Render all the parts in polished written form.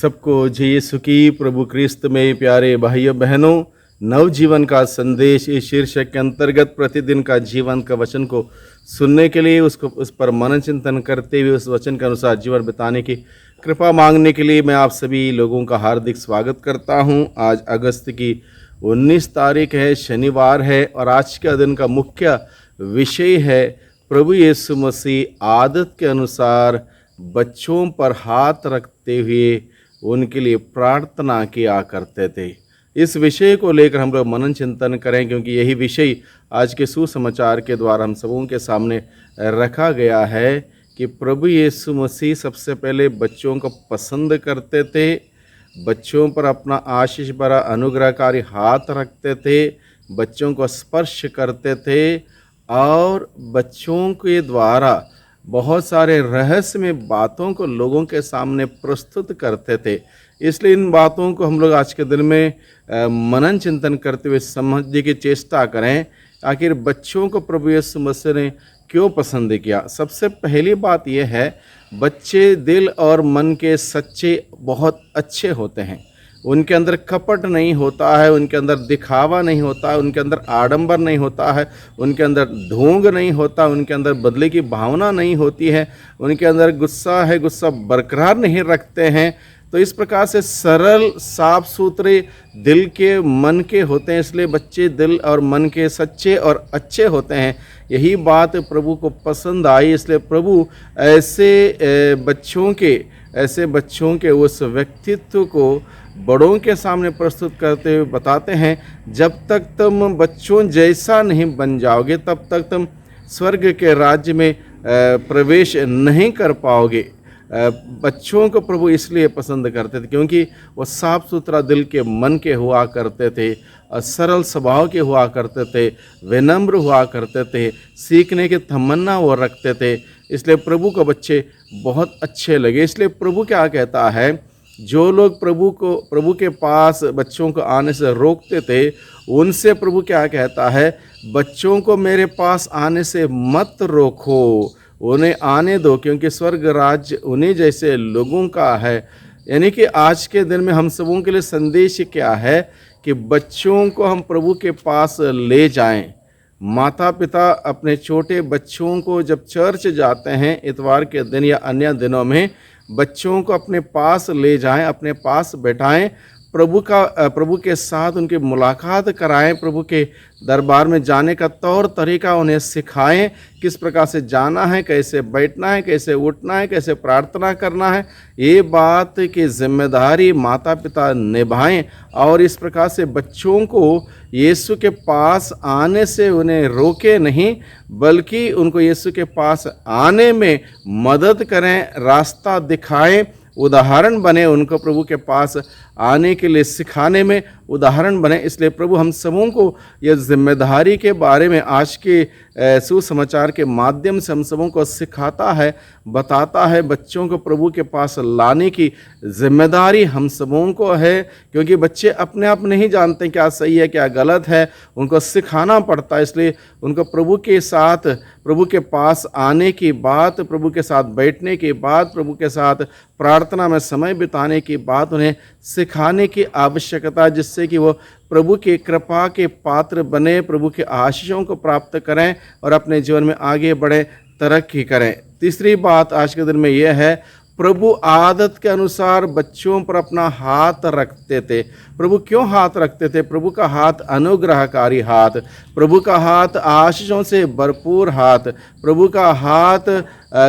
सबको जय यीशु की प्रभु क्रिस्त में प्यारे भाइयों बहनों, नवजीवन का संदेश इस शीर्षक के अंतर्गत प्रतिदिन का जीवन का वचन को सुनने के लिए उस पर मनन चिंतन करते हुए उस वचन के अनुसार जीवन बिताने की कृपा मांगने के लिए मैं आप सभी लोगों का हार्दिक स्वागत करता हूं। आज अगस्त की 19 तारीख है, शनिवार है और आज के दिन का मुख्य विषय है प्रभु यीशु मसीह आदत के अनुसार बच्चों पर हाथ रखते हुए उनके लिए प्रार्थना किया करते थे। इस विषय को लेकर हम लोग मनन चिंतन करें, क्योंकि यही विषय आज के सुसमाचार के द्वारा हम सबों के सामने रखा गया है कि प्रभु यीशु मसीह सबसे पहले बच्चों को पसंद करते थे, बच्चों पर अपना आशीष भरा अनुग्रहकारी हाथ रखते थे, बच्चों को स्पर्श करते थे और बच्चों के द्वारा बहुत सारे रहस्यमय बातों को लोगों के सामने प्रस्तुत करते थे। इसलिए इन बातों को हम लोग आज के दिन में मनन चिंतन करते हुए समझने की चेष्टा करें, आखिर बच्चों को प्रभु यीशु मसीह ने क्यों पसंद किया। सबसे पहली बात यह है, बच्चे दिल और मन के सच्चे बहुत अच्छे होते हैं। उनके अंदर कपट नहीं होता है, उनके अंदर दिखावा नहीं होता है, उनके अंदर आडंबर नहीं होता है, उनके अंदर ढोंग नहीं होता, उनके अंदर बदले की भावना नहीं होती है, उनके अंदर गुस्सा है, गुस्सा बरकरार नहीं रखते हैं। तो इस प्रकार से सरल साफ सुथरे दिल के मन के होते हैं, इसलिए बच्चे दिल और मन के सच्चे और अच्छे होते हैं। यही बात प्रभु को पसंद आई, इसलिए प्रभु ऐसे बच्चों के उस व्यक्तित्व को बड़ों के सामने प्रस्तुत करते हुए बताते हैं, जब तक तुम बच्चों जैसा नहीं बन जाओगे तब तक तुम स्वर्ग के राज्य में प्रवेश नहीं कर पाओगे। बच्चों को प्रभु इसलिए पसंद करते थे क्योंकि वो साफ सुथरा दिल के मन के हुआ करते थे, सरल स्वभाव के हुआ करते थे, विनम्र हुआ करते थे, सीखने की तमन्ना वो रखते थे। इसलिए प्रभु को बच्चे बहुत अच्छे लगे। इसलिए प्रभु क्या कहता है, जो लोग प्रभु के पास बच्चों को आने से रोकते थे, उनसे प्रभु क्या कहता है, बच्चों को मेरे पास आने से मत रोको, उन्हें आने दो, क्योंकि स्वर्ग राज्य उन्हीं जैसे लोगों का है। यानी कि आज के दिन में हम सबों के लिए संदेश क्या है कि बच्चों को हम प्रभु के पास ले जाएं। माता पिता अपने छोटे बच्चों को जब चर्च जाते हैं इतवार के दिन या अन्य दिनों में, बच्चों को अपने पास ले जाएं, अपने पास बैठाएं, प्रभु के साथ उनकी मुलाकात कराएं, प्रभु के दरबार में जाने का तौर तरीका उन्हें सिखाएं, किस प्रकार से जाना है, कैसे बैठना है, कैसे उठना है, कैसे प्रार्थना करना है। ये बात की जिम्मेदारी माता पिता निभाएं और इस प्रकार से बच्चों को यीशु के पास आने से उन्हें रोके नहीं, बल्कि उनको यीशु के पास आने में मदद करें, रास्ता दिखाएं, उदाहरण बने, उनको प्रभु के पास आने के लिए सिखाने में उदाहरण बने। इसलिए प्रभु हम सबों को यह जिम्मेदारी के बारे में आज के सुसमाचार के माध्यम से हम सबों को सिखाता है, बताता है। बच्चों को प्रभु के पास लाने की जिम्मेदारी हम सबों को है, क्योंकि बच्चे अपने आप नहीं जानते क्या सही है क्या गलत है, उनको सिखाना पड़ता है। इसलिए उनको प्रभु के साथ, प्रभु के पास आने की बात, प्रभु के साथ बैठने की बात, प्रभु के साथ प्रार्थना में समय बिताने की बात उन्हें सिखाने की आवश्यकता, जिससे कि वो प्रभु की कृपा के पात्र बने, प्रभु के आशीषों को प्राप्त करें और अपने जीवन में आगे बढ़ें, तरक्की करें। तीसरी बात आज के दिन में यह है, प्रभु आदत के अनुसार बच्चों पर अपना हाथ रखते थे। प्रभु क्यों हाथ रखते थे? प्रभु का हाथ अनुग्रहकारी हाथ, प्रभु का हाथ आशीषों से भरपूर हाथ, प्रभु का हाथ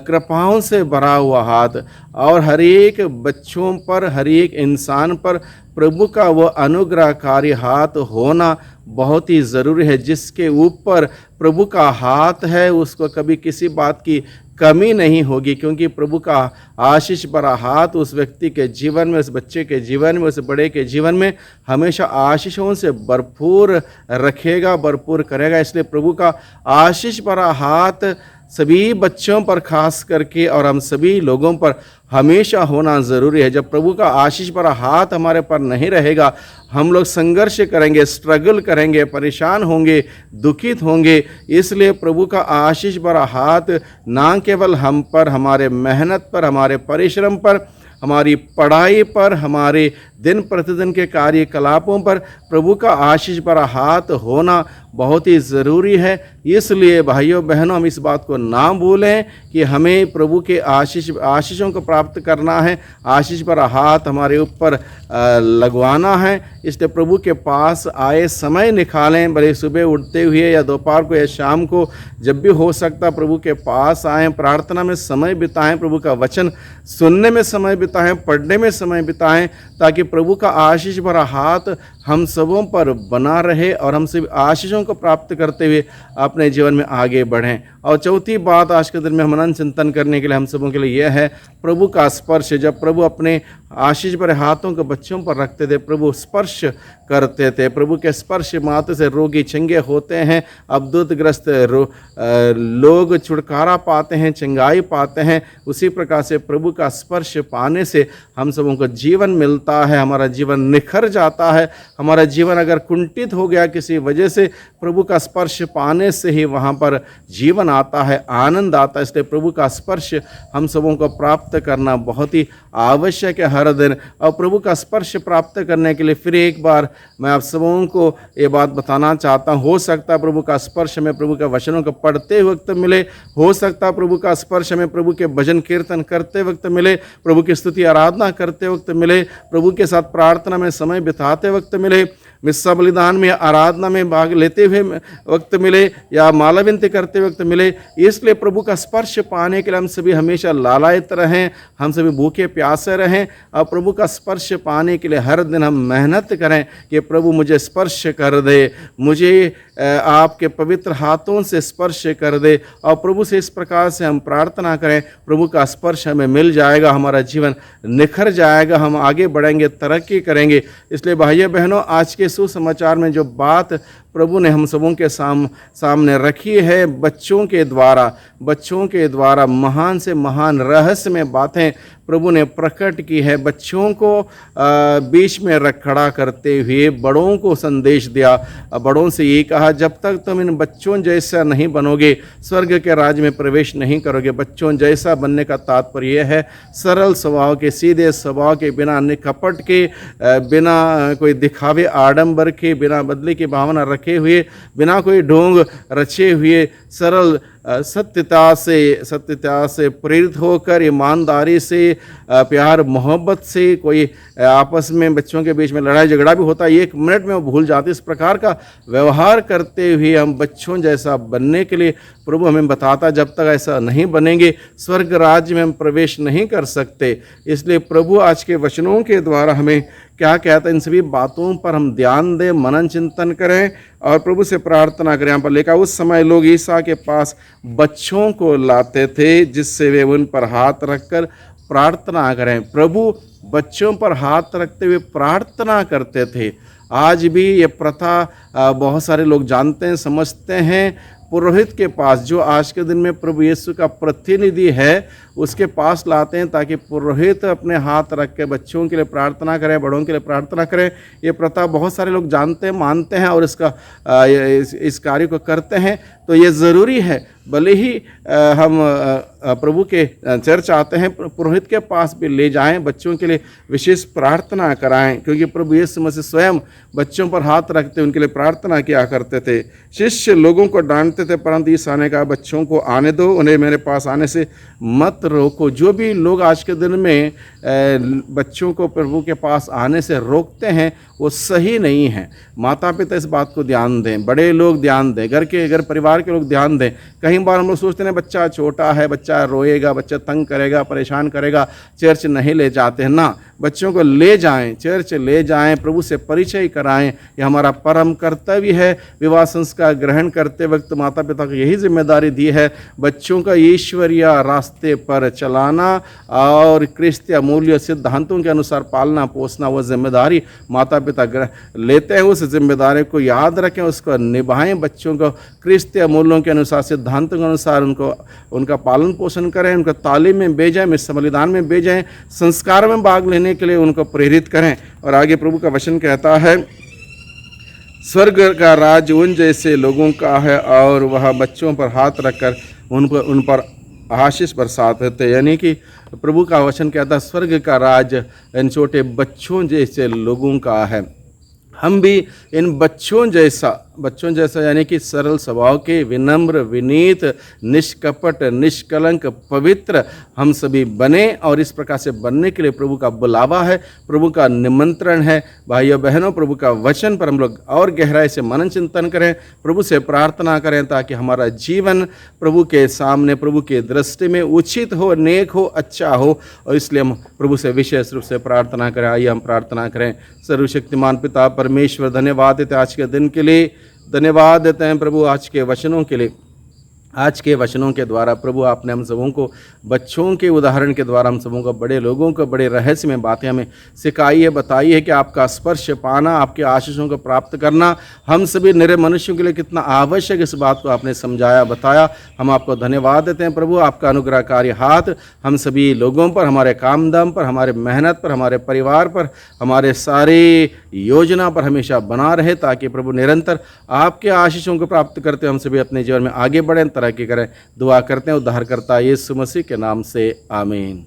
कृपाओं से भरा हुआ हाथ, और हर एक बच्चों पर, हर एक इंसान पर प्रभु का वह अनुग्रहकारी हाथ होना बहुत ही ज़रूरी है। जिसके ऊपर प्रभु का हाथ है उसको कभी किसी बात की कमी नहीं होगी, क्योंकि प्रभु का आशीष भरा हाथ उस व्यक्ति के जीवन में, उस बच्चे के जीवन में, उस बड़े के जीवन में हमेशा आशीषों से भरपूर रखेगा, भरपूर करेगा। इसलिए प्रभु का आशीष भरा हाथ सभी बच्चों पर खास करके और हम सभी लोगों पर हमेशा होना ज़रूरी है। जब प्रभु का आशीष भरा हाथ हमारे पर नहीं रहेगा, हम लोग संघर्ष करेंगे, स्ट्रगल करेंगे, परेशान होंगे, दुखित होंगे। इसलिए प्रभु का आशीष भरा हाथ ना केवल हम पर, हमारे मेहनत पर, हमारे परिश्रम पर, हमारी पढ़ाई पर, हमारे दिन प्रतिदिन के कार्यकलापों पर प्रभु का आशीष भरा हाथ होना बहुत ही ज़रूरी है। इसलिए भाइयों बहनों, हम इस बात को ना भूलें कि हमें प्रभु के आशीषों को प्राप्त करना है, आशीष भरा हाथ हमारे ऊपर लगवाना है। इसलिए प्रभु के पास आए समय निकालें, भले सुबह उठते हुए या दोपहर को या शाम को, जब भी हो सकता प्रभु के पास आएँ, प्रार्थना में समय बिताएं, प्रभु का वचन सुनने में समय बिताएं, पढ़ने में समय बिताएं, ताकि प्रभु का आशीष भरा हाथ हम सबों पर बना रहे और हम सब आशीषों को प्राप्त करते हुए अपने जीवन में आगे बढ़ें। और चौथी बात आज के दिन में मनन चिंतन करने के लिए हम सबों के लिए यह है, प्रभु का स्पर्श। जब प्रभु अपने आशीष भरे हाथों को बच्चों पर रखते थे, प्रभु स्पर्श करते थे। प्रभु के स्पर्श मात्र से रोगी चंगे होते हैं, अबदूतग्रस्त लोग छुटकारा पाते हैं, चंगाई पाते हैं। उसी प्रकार से प्रभु का स्पर्श पाने से हम सबों को जीवन मिलता है, हमारा जीवन निखर जाता है। हमारा जीवन अगर कुंठित हो गया किसी वजह से, प्रभु का स्पर्श पाने से ही वहाँ पर जीवन आता है, आनंद आता है। इसलिए प्रभु का स्पर्श हम सबों को प्राप्त करना बहुत ही आवश्यक है हर दिन। और प्रभु का स्पर्श प्राप्त करने के लिए फिर एक बार मैं आप सबों को ये बात बताना चाहता हूँ। हो सकता है प्रभु का स्पर्श हमें प्रभु के वचनों को पढ़ते वक्त मिले, हो सकता है प्रभु का स्पर्श हमें प्रभु के भजन कीर्तन करते वक्त मिले, प्रभु की स्तुति आराधना करते वक्त मिले, प्रभु के साथ प्रार्थना में समय बिताते वक्त मिले, मिस्सा बलिदान में आराधना में भाग लेते हुए वक्त मिले, या माला विनती करते वक्त मिले। इसलिए प्रभु का स्पर्श पाने के लिए हम सभी हमेशा लालायित रहें, हम सभी भूखे प्यासे रहें। और प्रभु का स्पर्श पाने के लिए हर दिन हम मेहनत करें कि प्रभु मुझे स्पर्श कर दे, मुझे आपके पवित्र हाथों से स्पर्श कर दे। और प्रभु से इस प्रकार से हम प्रार्थना करें, प्रभु का स्पर्श हमें मिल जाएगा, हमारा जीवन निखर जाएगा, हम आगे बढ़ेंगे, तरक्की करेंगे। इसलिए भाइयों बहनों, आज के सुसमाचार में जो बात प्रभु ने हम सबों के सामने रखी है, बच्चों के द्वारा महान से महान रहस्य में बातें प्रभु ने प्रकट की है। बच्चों को बीच में रख खड़ा करते हुए बड़ों को संदेश दिया। बड़ों से ये कहा, जब तक तुम इन बच्चों जैसा नहीं बनोगे, स्वर्ग के राज्य में प्रवेश नहीं करोगे। बच्चों जैसा बनने का तात्पर्य यह है, सरल स्वभाव के, सीधे स्वभाव के, बिना निकपट के, बिना कोई दिखावे आडंबर के, बिना बदले की भावना रखे हुए, बिना कोई ढोंग रचे हुए, सरल सत्यता से प्रेरित होकर, ईमानदारी से, प्यार मोहब्बत से। कोई आपस में बच्चों के बीच में लड़ाई झगड़ा भी होता है, 1 मिनट में वो भूल जाते। इस प्रकार का व्यवहार करते हुए हम बच्चों जैसा बनने के लिए प्रभु हमें बताता, जब तक ऐसा नहीं बनेंगे स्वर्ग राज्य में हम प्रवेश नहीं कर सकते। इसलिए प्रभु आज के वचनों के द्वारा हमें क्या कहता है, इन सभी बातों पर हम ध्यान दें, मनन चिंतन करें और प्रभु से प्रार्थना करें। यहाँ पर लिखा, उस समय लोग ईसा के पास बच्चों को लाते थे, जिससे वे उन पर हाथ रखकर प्रार्थना करें। प्रभु बच्चों पर हाथ रखते हुए प्रार्थना करते थे। आज भी ये प्रथा बहुत सारे लोग जानते हैं, समझते हैं। पुरोहित के पास, जो आज के दिन में प्रभु यीशु का प्रतिनिधि है, उसके पास लाते हैं ताकि पुरोहित अपने हाथ रख के बच्चों के लिए प्रार्थना करें, बड़ों के लिए प्रार्थना करें। ये प्रथा बहुत सारे लोग जानते हैं, मानते हैं और इस कार्य को करते हैं। तो ये ज़रूरी है, भले ही हम प्रभु के चर्च आते हैं, पुरोहित के पास भी ले जाएं, बच्चों के लिए विशेष प्रार्थना कराएं, क्योंकि प्रभु यीशु मसीह स्वयं बच्चों पर हाथ रखते उनके लिए प्रार्थना किया करते थे। शिष्य लोगों को डांटते थे, परंतु यीशु ने कहा, बच्चों को आने दो, उन्हें मेरे पास आने से मत रोको। जो भी लोग आज के दिन में बच्चों को प्रभु के पास आने से रोकते हैं, वो सही नहीं है। माता पिता इस बात को ध्यान दें, बड़े लोग ध्यान दें, घर परिवार के लोग ध्यान दें। कई बार हम लोग सोचते हैं बच्चा छोटा है, बच्चा रोएगा, बच्चा तंग करेगा, परेशान करेगा, चर्च नहीं ले जाते हैं ना। बच्चों को ले जाएं, चर्च ले जाएं, प्रभु से परिचय कराएं। यह हमारा परम कर्तव्य है। विवाह संस्कार ग्रहण करते वक्त माता पिता को यही जिम्मेदारी दी है, बच्चों का ईश्वरीय रास्ते पर चलाना और क्रिस्तीय मूल्य सिद्धांतों के अनुसार पालना पोसना। वह जिम्मेदारी माता पिता लेते हैं। उस जिम्मेदारी को याद रखें, उसको निभाएं। बच्चों को क्रिस्तीय मूल्यों के अनुसार, सिद्धांतों के अनुसार उनका पालन पोषण करें, उनको तालीम में भेजें, मिस्सा बलिदान में भेजें, संस्कार में भाग लेने के लिए उनको प्रेरित करें। और आगे प्रभु का वचन कहता है, स्वर्ग का राज्य उन जैसे लोगों का है और वह बच्चों पर हाथ रखकर उन पर आशीष बरसाते थे। यानी कि प्रभु का वचन कहता है स्वर्ग का राज इन छोटे बच्चों जैसे लोगों का है। हम भी इन बच्चों जैसा यानी कि सरल स्वभाव के, विनम्र, विनीत, निष्कपट, निष्कलंक, पवित्र हम सभी बने और इस प्रकार से बनने के लिए प्रभु का बुलावा है, प्रभु का निमंत्रण है। भाइयों बहनों, प्रभु का वचन पर हम लोग और गहराई से मनन चिंतन करें, प्रभु से प्रार्थना करें ताकि हमारा जीवन प्रभु के सामने, प्रभु की दृष्टि में उचित हो, नेक हो, अच्छा हो। और इसलिए हम प्रभु से विशेष रूप से प्रार्थना करें। आइए हम प्रार्थना करें। सर्वशक्तिमान पिता परमेश्वर, धन्यवाद देते हैं आज के दिन के लिए, धन्यवाद देते हैं प्रभु आज के वचनों के लिए। आज के वचनों के द्वारा प्रभु आपने हम सबों को, बच्चों के उदाहरण के द्वारा हम सबों को, बड़े लोगों को बड़े रहस्य में बातें हमें सिखाई है, बताई है कि आपका स्पर्श पाना, आपके आशीषों को प्राप्त करना हम सभी निरे मनुष्यों के लिए कितना आवश्यक, इस बात को आपने समझाया, बताया। हम आपको धन्यवाद देते हैं प्रभु। आपका अनुग्रहकारी हाथ हम सभी लोगों पर, हमारे काम धाम पर, हमारे मेहनत पर, हमारे परिवार पर, हमारे सारे योजना पर हमेशा बना रहे, ताकि प्रभु निरंतर आपके आशीषों को प्राप्त करते हम सभी अपने जीवन में आगे बढ़ें, तरक्की करें। दुआ करते हैं उद्धारकर्ता यीशु मसीह के नाम से, आमीन।